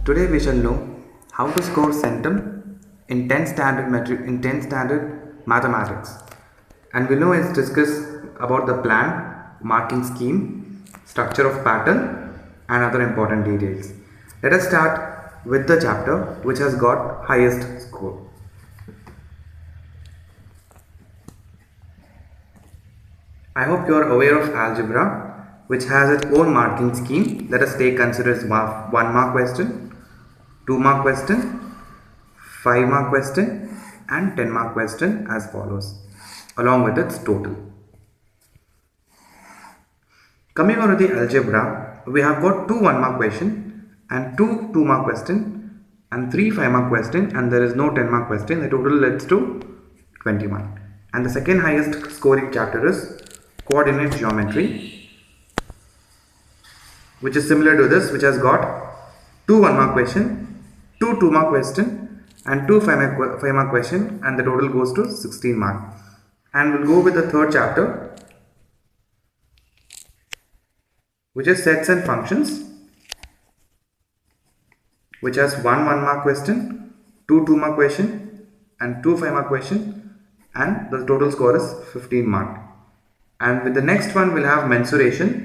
Today we shall know how to score centum in 10th standard mathematics, and we'll know is discuss about the plan, marking scheme, structure of pattern and other important details. Let us start with the chapter which has got highest score. I hope you are aware of algebra, which has its own marking scheme. Let us take consider as 1 mark question, 2 mark question, 5 mark question and 10 mark question as follows, along with its total. Coming on to the algebra, we have got 2 1 mark question and 2 2 mark question and 3 5 mark question, and there is no 10 mark question. The total leads to 21. And the second highest scoring chapter is coordinate geometry, which is similar to this, which has got 2 1 mark question, 2 2 mark question and 2 5 mark question, and the total goes to 16 mark. And we'll go with the third chapter, which is sets and functions, which has 1 1 mark question, 2 2 mark question and 2 5 mark question, and the total score is 15 mark. And with the next one we'll have mensuration,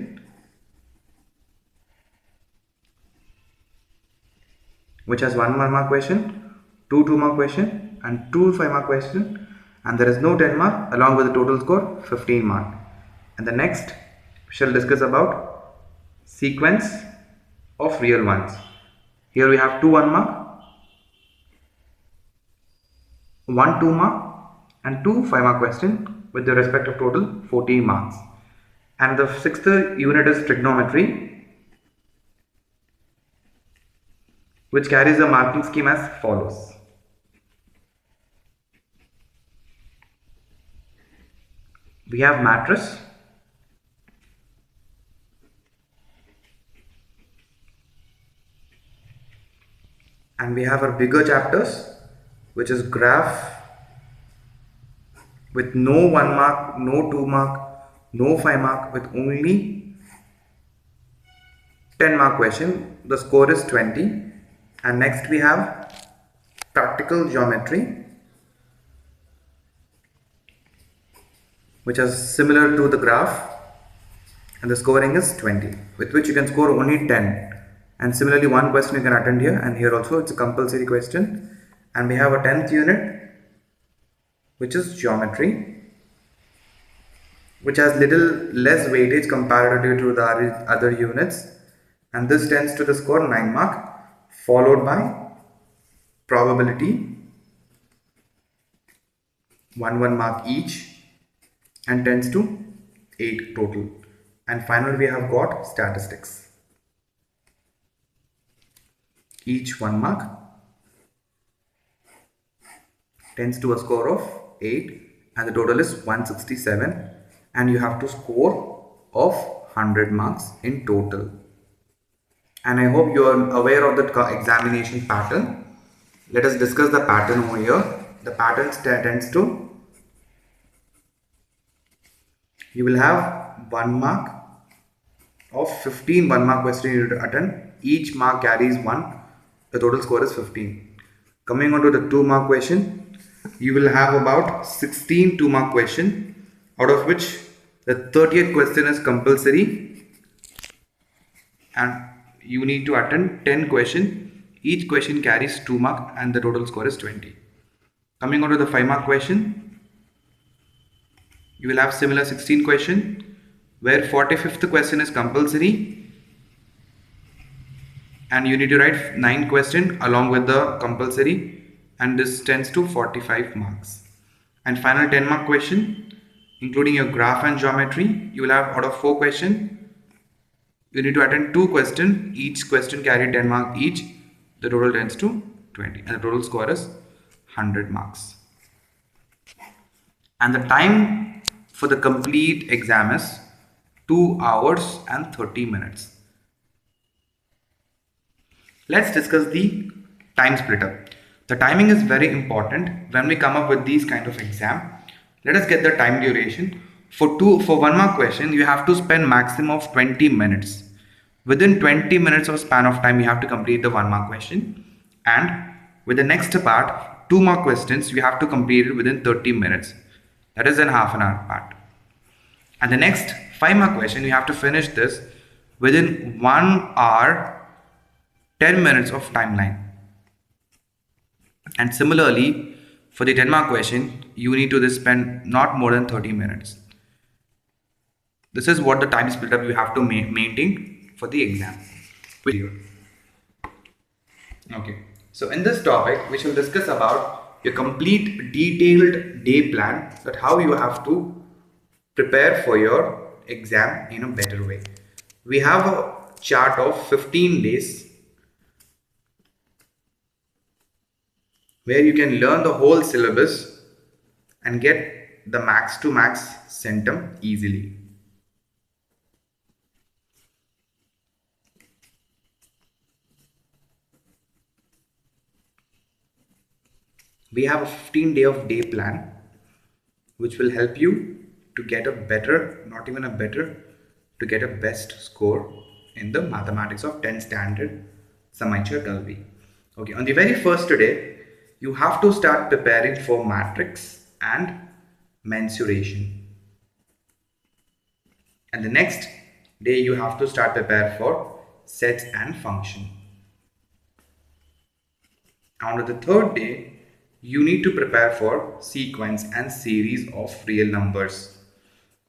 which has 1 1 mark question, 2 2 mark question and 2 5 mark question, and there is no 10 mark, along with the total score 15 mark. And the next we shall discuss about sequence of real ones. Here we have 2 1 mark, 1 2 mark and 2 5 mark question with the respective total 14 marks. And the sixth unit is trigonometry, which carries a marking scheme as follows. We have mattress, and we have our bigger chapters, which is graph, with no 1 mark, no 2 mark, no 5 mark, with only 10 mark question. The score is 20. And next we have practical geometry, which is similar to the graph, and the scoring is 20, with which you can score only 10. And similarly, 1 question you can attend here, and here also it's a compulsory question. And we have a 10th unit, which is geometry, which has little less weightage comparatively to the other units, and this tends to the score 9 mark, followed by probability, 1 1 mark each, and tends to 8 total. And finally we have got statistics, each 1 mark, tends to a score of 8, and the total is 167, and you have to score of 100 marks in total. And I hope you are aware of the examination pattern. Let us discuss the pattern over here. The pattern tends to, you will have 1 mark of 15 1 mark question you need to attend. Each mark carries 1. The total score is 15. Coming on to the 2 mark question, you will have about 16 2 mark question, out of which the 30th question is compulsory, and you need to attend 10 question. Each question carries 2 mark, and the total score is 20. Coming on to the 5 mark question, you will have similar 16 question, where 45th question is compulsory, and you need to write 9 question along with the compulsory, and this tends to 45 marks. And final 10 mark question, including your graph and geometry, you will have out of 4 question, you need to attend 2 questions. Each question carry 10 marks each. The total tends to 20, and the total score is 100 marks. And the time for the complete exam is 2 hours and 30 minutes. Let's discuss the time splitter. The timing is very important when we come up with these kind of exam. Let us get the time duration. For 1 mark question, you have to spend maximum of 20 minutes. Within 20 minutes of span of time, you have to complete the 1 mark question. And with the next part, 2 mark questions, you have to complete it within 30 minutes. That is in half an hour part. And the next 5 mark question, you have to finish this within 1 hour, 10 minutes of timeline. And similarly, for the 10 mark question, you need to spend not more than 30 minutes. This is what the time split up you have to maintain for the exam. Okay, so in this topic, we shall discuss about your complete detailed day plan, that how you have to prepare for your exam in a better way. We have a chart of 15 days where you can learn the whole syllabus and get the max to max centum easily. We have a 15-day of day plan which will help you to get a better, not even a better, to get a best score in the mathematics of 10th standard Samacheer Kalvi. Okay, on the very first day, you have to start preparing for matrix and mensuration. And the next day, you have to start prepare for sets and function. On the third day, you need to prepare for sequence and series of real numbers.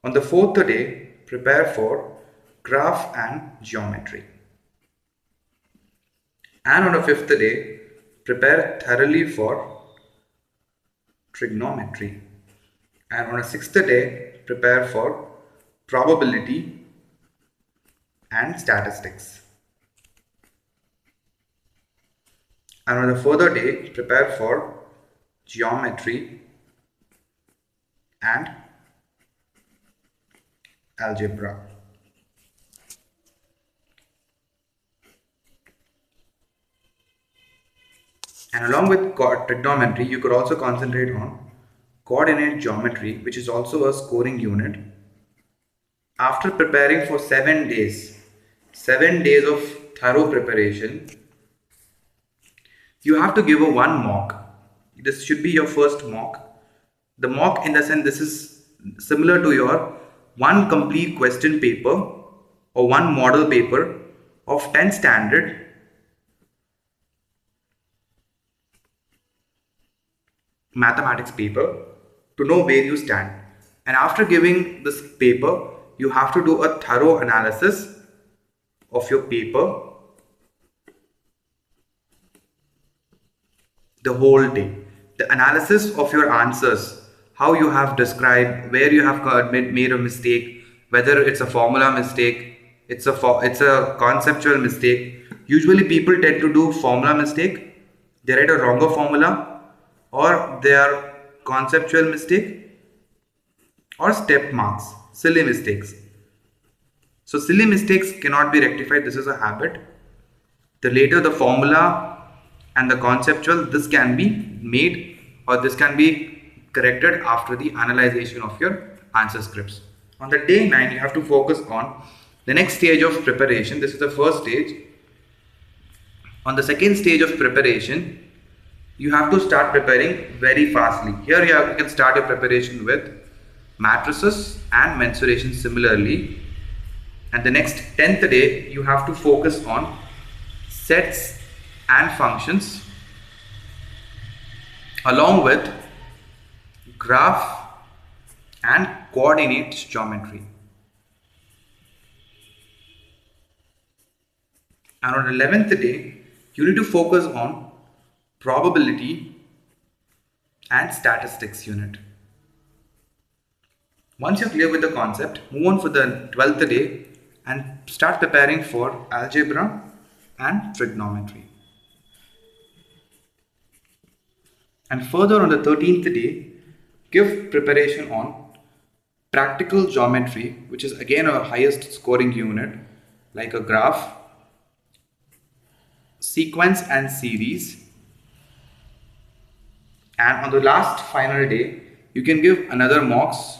On the fourth day, prepare for graph and geometry. And on the fifth day, prepare thoroughly for trigonometry. And on a sixth day, prepare for probability and statistics. And on the further day, prepare for geometry and algebra. And along with trigonometry, you could also concentrate on coordinate geometry, which is also a scoring unit. After preparing for 7 days of thorough preparation, you have to give a 1 mock. This should be your first mock. The mock, in the sense, this is similar to your 1 complete question paper or 1 model paper of 10th standard mathematics paper to know where you stand. And after giving this paper, you have to do a thorough analysis of your paper the whole day. The analysis of your answers, how you have described, where you have made a mistake, whether it's a formula mistake, it's a conceptual mistake. Usually people tend to do formula mistake. They write a wronger formula, or their conceptual mistake, or step marks, silly mistakes. So silly mistakes cannot be rectified. This is a habit. The later the formula and the conceptual, this can be made, or this can be corrected after the analyzation of your answer scripts. On the day 9, you have to focus on the next stage of preparation. This is the first stage. On the second stage of preparation, you have to start preparing very fastly. Here you can start your preparation with matrices and mensuration similarly. And the next 10th day, you have to focus on sets and functions along with graph and coordinate geometry. And on the 11th day, you need to focus on probability and statistics unit. Once you're clear with the concept, move on for the 12th day and start preparing for algebra and trigonometry. And further, on the 13th day, give preparation on practical geometry, which is again our highest scoring unit, like a graph, sequence and series. And on the last final day, you can give another mocks,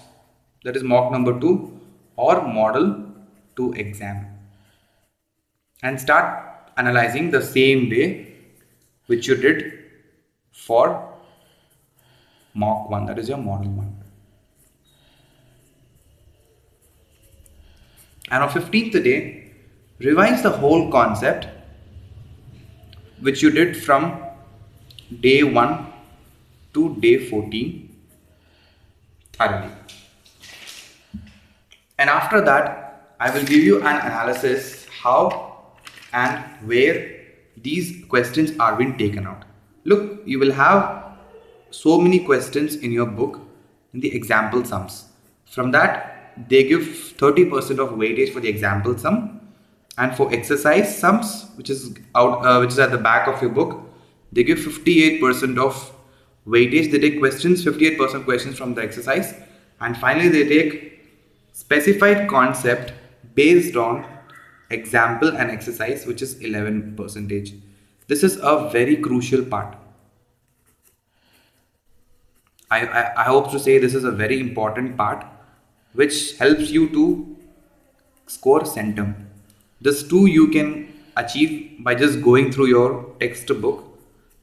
that is mock number 2 or model 2 exam. and start analyzing the same way which you did for mock 1, that is your model 1. And on 15th day, revise the whole concept which you did from day 1 to day 14 thoroughly. And after that, I will give you an analysis how and where these questions are being taken out. Look, you will have so many questions in your book in the example sums. From that, they give 30% of weightage for the example sum, and for exercise sums, which is at the back of your book, they give 58% of weightage. They take 58% questions from the exercise, and finally they take specified concept based on example and exercise, which is 11%. This is a very crucial part. I hope to say this is a very important part which helps you to score centum. This too you can achieve by just going through your textbook,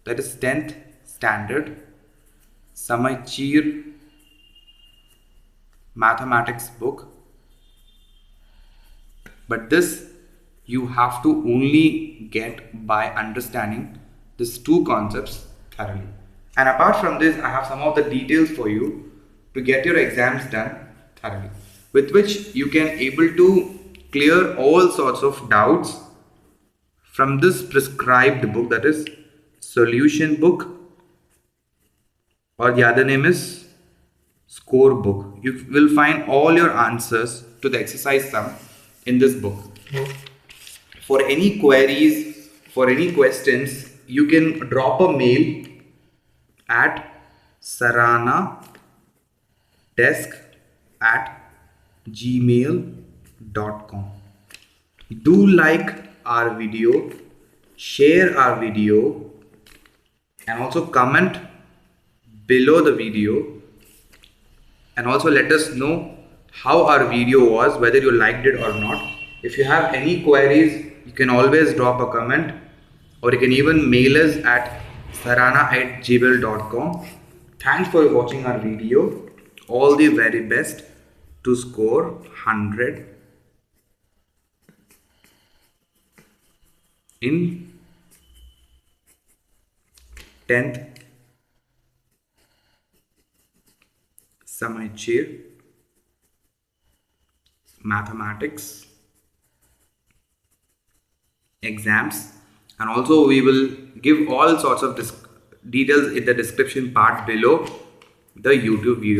that is 10th standard Samacheer mathematics book. But this you have to only get by understanding these two concepts thoroughly. And apart from this, I have some of the details for you to get your exams done thoroughly, with which you can able to clear all sorts of doubts from this prescribed book, that is solution book, or the other name is score book. You will find all your answers to the exercise sum in this book. For any queries, for any questions, you can drop a mail at saranadesk@gmail.com. Do like our video, share our video, and also comment below the video, and also let us know how our video was, whether you liked it or not. If you have any queries, you can always drop a comment, or you can even mail us at sarana@gmail.com. Thanks for watching our video. All the very best to score 100 in 10th Samacheer mathematics exams. And also we will give all sorts of details in the description part below the YouTube video.